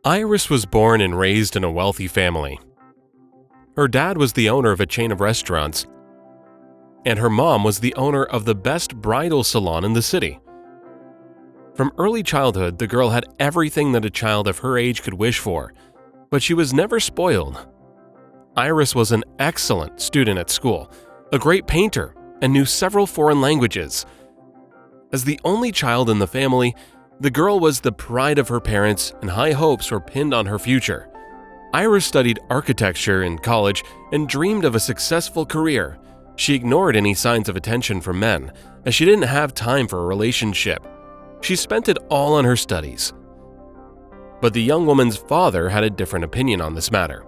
Iris was born and raised in a wealthy family. Her dad was the owner of a chain of restaurants, and her mom was the owner of the best bridal salon in the city. From early childhood, the girl had everything that a child of her age could wish for, but she was never spoiled. Iris was an excellent student at school, a great painter, and knew several foreign languages. As the only child in the family, the girl was the pride of her parents, and high hopes were pinned on her future. Iris studied architecture in college and dreamed of a successful career. She ignored any signs of attention from men, as she didn't have time for a relationship. She spent it all on her studies. But the young woman's father had a different opinion on this matter.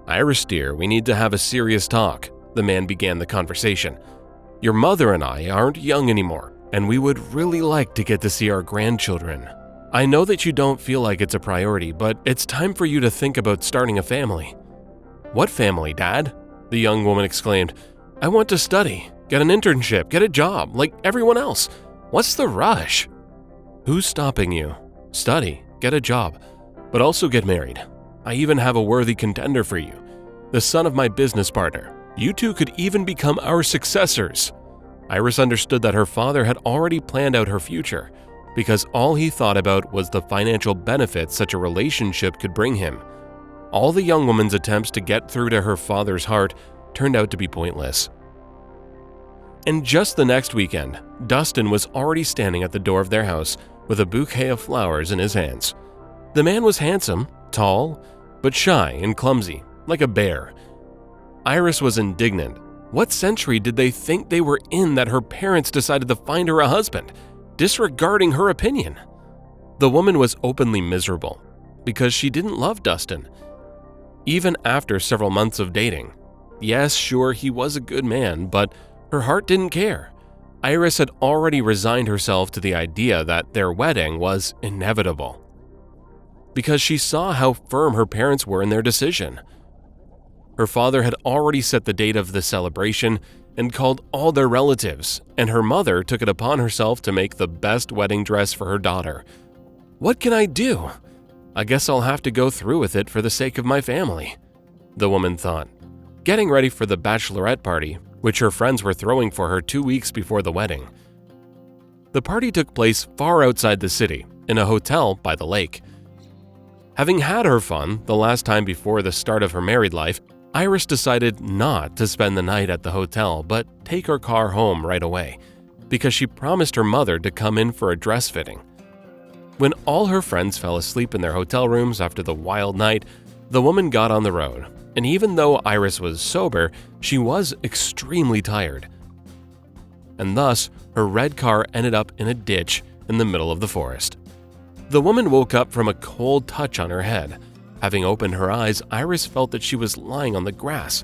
"Iris, dear, we need to have a serious talk," the man began the conversation. "Your mother and I aren't young anymore, and we would really like to get to see our grandchildren. I know that you don't feel like it's a priority, but it's time for you to think about starting a family." "What family, Dad?" the young woman exclaimed. "I want to study, get an internship, get a job, like everyone else. What's the rush?" "Who's stopping you? Study, get a job, but also get married. I even have a worthy contender for you, the son of my business partner. You two could even become our successors." Iris understood that her father had already planned out her future, because all he thought about was the financial benefits such a relationship could bring him. All the young woman's attempts to get through to her father's heart turned out to be pointless. And just the next weekend, Dustin was already standing at the door of their house with a bouquet of flowers in his hands. The man was handsome, tall, but shy and clumsy, like a bear. Iris was indignant. What century did they think they were in that her parents decided to find her a husband, disregarding her opinion? The woman was openly miserable because she didn't love Dustin. Even after several months of dating. Yes, sure, he was a good man, but her heart didn't care. Iris had already resigned herself to the idea that their wedding was inevitable, because she saw how firm her parents were in their decision. Her father had already set the date of the celebration and called all their relatives, and her mother took it upon herself to make the best wedding dress for her daughter. "What can I do? I guess I'll have to go through with it for the sake of my family," the woman thought, getting ready for the bachelorette party, which her friends were throwing for her 2 weeks before the wedding. The party took place far outside the city, in a hotel by the lake. Having had her fun the last time before the start of her married life, Iris decided not to spend the night at the hotel but take her car home right away, because she promised her mother to come in for a dress fitting. When all her friends fell asleep in their hotel rooms after the wild night, the woman got on the road, and even though Iris was sober, she was extremely tired. And thus, her red car ended up in a ditch in the middle of the forest. The woman woke up from a cold touch on her head. Having opened her eyes, Iris felt that she was lying on the grass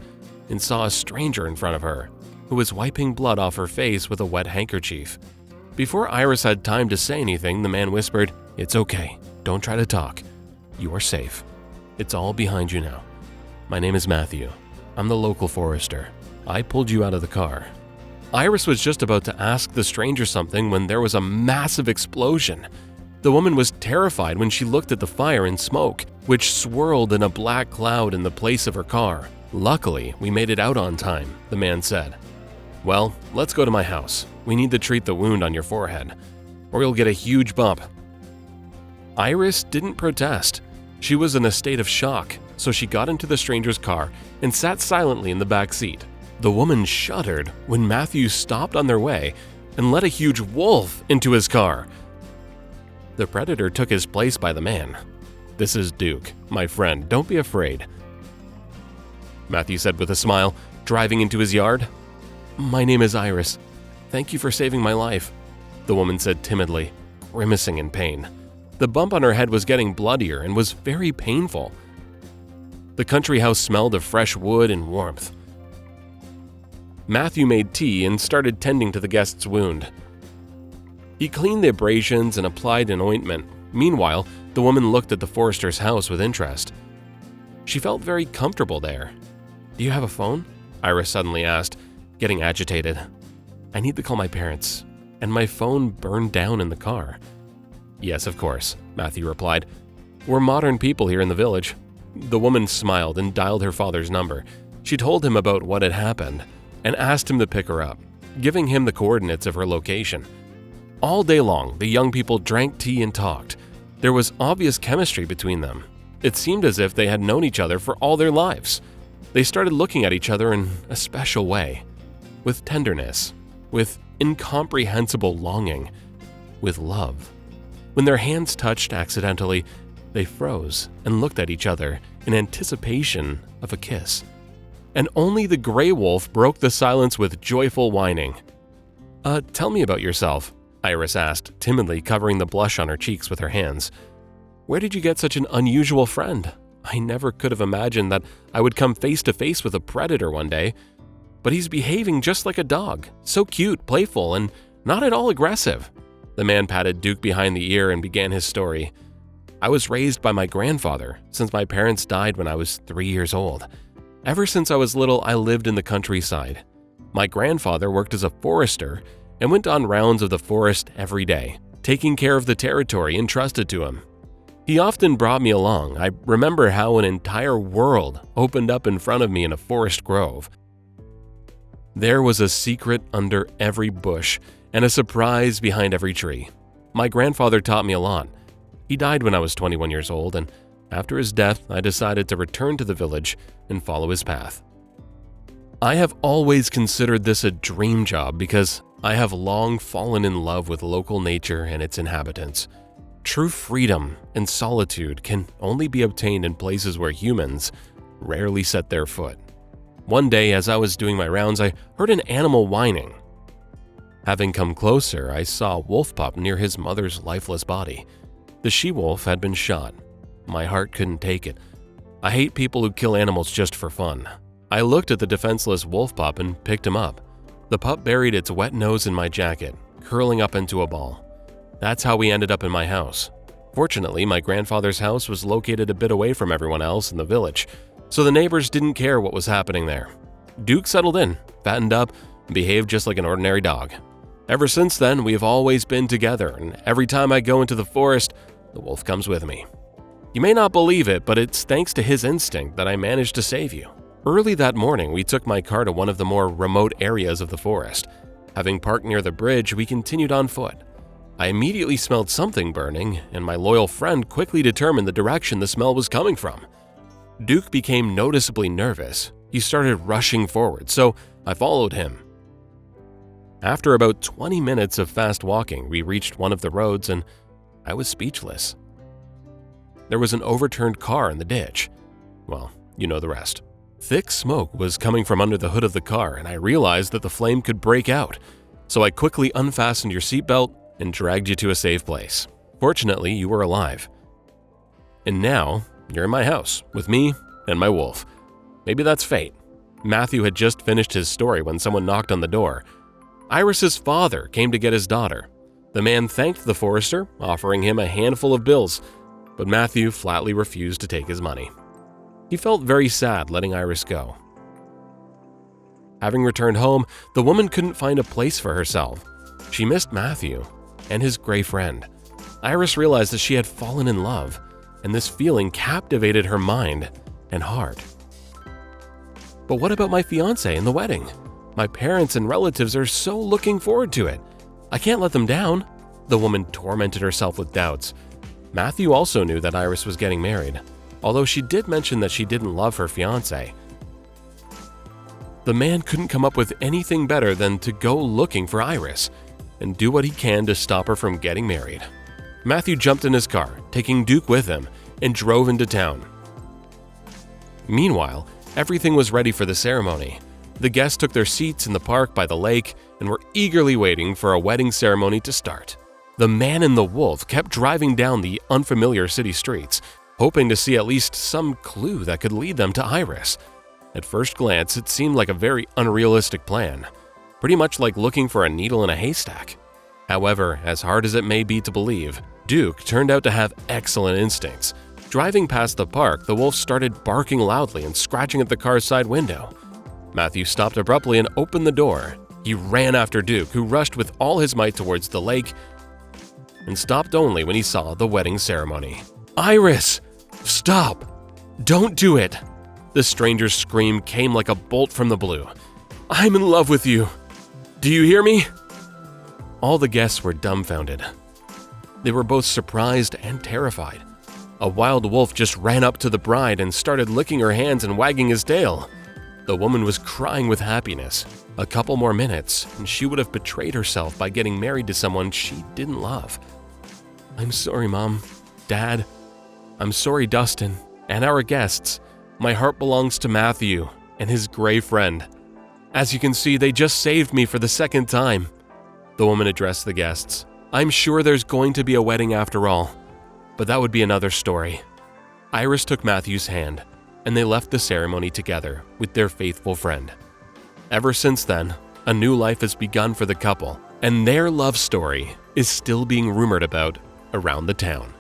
and saw a stranger in front of her, who was wiping blood off her face with a wet handkerchief. Before Iris had time to say anything, the man whispered, "It's okay. Don't try to talk. You are safe. It's all behind you now. My name is Matthew. I'm the local forester. I pulled you out of the car." Iris was just about to ask the stranger something when there was a massive explosion. The woman was terrified when she looked at the fire and smoke, which swirled in a black cloud in the place of her car. "Luckily, we made it out on time," the man said. "Well, let's go to my house. We need to treat the wound on your forehead, or you'll get a huge bump." Iris didn't protest. She was in a state of shock, so she got into the stranger's car and sat silently in the back seat. The woman shuddered when Matthew stopped on their way and let a huge wolf into his car. The predator took his place by the man. "This is Duke, my friend. Don't be afraid," Matthew said with a smile, driving into his yard. "My name is Iris. Thank you for saving my life," the woman said timidly, grimacing in pain. The bump on her head was getting bloodier and was very painful. The country house smelled of fresh wood and warmth. Matthew made tea and started tending to the guest's wound. He cleaned the abrasions and applied an ointment. Meanwhile, the woman looked at the forester's house with interest. She felt very comfortable there. "Do you have a phone?" Iris suddenly asked, getting agitated. "I need to call my parents, and my phone burned down in the car." "Yes, of course," Matthew replied. We're modern people here in the village." The woman smiled and dialed her father's number. She told him about what had happened and asked him to pick her up, giving him the coordinates of her location. All day long, the young people drank tea and talked. There was obvious chemistry between them. It seemed as if they had known each other for all their lives. They started looking at each other in a special way, with tenderness, with incomprehensible longing, with love. When their hands touched accidentally, they froze and looked at each other in anticipation of a kiss. And only the gray wolf broke the silence with joyful whining. Tell me about yourself," Iris asked, timidly covering the blush on her cheeks with her hands. "Where did you get such an unusual friend? I never could have imagined that I would come face to face with a predator one day. But he's behaving just like a dog, so cute, playful, and not at all aggressive." The man patted Duke behind the ear and began his story. "I was raised by my grandfather since my parents died when I was 3 years old. Ever since I was little, I lived in the countryside. My grandfather worked as a forester and went on rounds of the forest every day, taking care of the territory entrusted to him. He often brought me along. I remember how an entire world opened up in front of me in a forest grove. There was a secret under every bush and a surprise behind every tree. My grandfather taught me a lot. He died when I was 21 years old, and after his death, I decided to return to the village and follow his path. I have always considered this a dream job because I have long fallen in love with local nature and its inhabitants. True freedom and solitude can only be obtained in places where humans rarely set their foot. One day, as I was doing my rounds, I heard an animal whining. Having come closer, I saw a wolf pup near his mother's lifeless body. The she-wolf had been shot. My heart couldn't take it. I hate people who kill animals just for fun. I looked at the defenseless wolf pup and picked him up. The pup buried its wet nose in my jacket, curling up into a ball. That's how we ended up in my house. Fortunately, my grandfather's house was located a bit away from everyone else in the village, so the neighbors didn't care what was happening there. Duke settled in, fattened up, and behaved just like an ordinary dog. Ever since then, we have always been together, and every time I go into the forest, the wolf comes with me. You may not believe it, but it's thanks to his instinct that I managed to save you. Early that morning, we took my car to one of the more remote areas of the forest. Having parked near the bridge, we continued on foot. I immediately smelled something burning, and my loyal friend quickly determined the direction the smell was coming from. Duke became noticeably nervous. He started rushing forward, so I followed him. After about 20 minutes of fast walking, we reached one of the roads, and I was speechless. There was an overturned car in the ditch. Well, you know the rest. Thick smoke was coming from under the hood of the car, and I realized that the flame could break out. So I quickly unfastened your seatbelt and dragged you to a safe place. Fortunately, you were alive. And now, you're in my house, with me and my wolf. Maybe that's fate. Matthew had just finished his story when someone knocked on the door. Iris's father came to get his daughter. The man thanked the forester, offering him a handful of bills, but Matthew flatly refused to take his money. He felt very sad letting Iris go. Having returned home, the woman couldn't find a place for herself. She missed Matthew and his gray friend. Iris realized that she had fallen in love, and this feeling captivated her mind and heart. But what about my fiancé and the wedding? My parents and relatives are so looking forward to it. I can't let them down. The woman tormented herself with doubts. Matthew also knew that Iris was getting married, although she did mention that she didn't love her fiancé. The man couldn't come up with anything better than to go looking for Iris and do what he can to stop her from getting married. Matthew jumped in his car, taking Duke with him, and drove into town. Meanwhile, everything was ready for the ceremony. The guests took their seats in the park by the lake and were eagerly waiting for a wedding ceremony to start. The man and the wolf kept driving down the unfamiliar city streets, hoping to see at least some clue that could lead them to Iris. At first glance, it seemed like a very unrealistic plan, pretty much like looking for a needle in a haystack. However, as hard as it may be to believe, Duke turned out to have excellent instincts. Driving past the park, the wolf started barking loudly and scratching at the car's side window. Matthew stopped abruptly and opened the door. He ran after Duke, who rushed with all his might towards the lake and stopped only when he saw the wedding ceremony. "Iris! Stop! Don't do it!" The stranger's scream came like a bolt from the blue. "I'm in love with you! Do you hear me?" All the guests were dumbfounded. They were both surprised and terrified. A wild wolf just ran up to the bride and started licking her hands and wagging his tail. The woman was crying with happiness. A couple more minutes, and she would have betrayed herself by getting married to someone she didn't love. "I'm sorry, Mom, Dad. I'm sorry, Dustin, and our guests. My heart belongs to Matthew and his gray friend. As you can see, they just saved me for the second time." The woman addressed the guests. "I'm sure there's going to be a wedding after all, but that would be another story." Iris took Matthew's hand, and they left the ceremony together with their faithful friend. Ever since then, a new life has begun for the couple, and their love story is still being rumored about around the town.